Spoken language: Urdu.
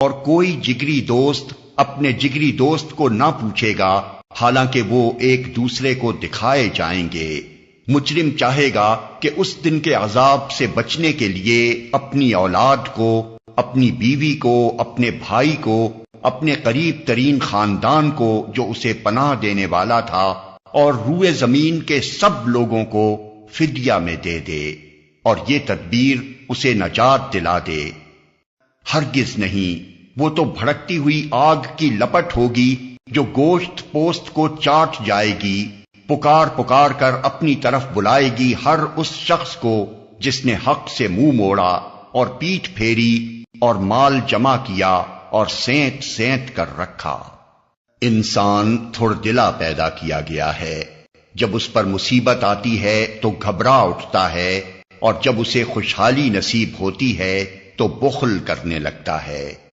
اور کوئی جگری دوست اپنے جگری دوست کو نہ پوچھے گا حالانکہ وہ ایک دوسرے کو دکھائے جائیں گے۔ مجرم چاہے گا کہ اس دن کے عذاب سے بچنے کے لیے اپنی اولاد کو، اپنی بیوی کو، اپنے بھائی کو، اپنے قریب ترین خاندان کو جو اسے پناہ دینے والا تھا، اور روئے زمین کے سب لوگوں کو فدیہ میں دے دے، اور یہ تدبیر اسے نجات دلا دے۔ ہرگز نہیں، وہ تو بھڑکتی ہوئی آگ کی لپٹ ہوگی جو گوشت پوست کو چاٹ جائے گی، پکار پکار کر اپنی طرف بلائے گی ہر اس شخص کو جس نے حق سے منہ موڑا اور پیٹھ پھیری اور مال جمع کیا اور سینت سینت کر رکھا۔ انسان تھوڑ دلا پیدا کیا گیا ہے، جب اس پر مصیبت آتی ہے تو گھبرا اٹھتا ہے، اور جب اسے خوشحالی نصیب ہوتی ہے تو بخل کرنے لگتا ہے۔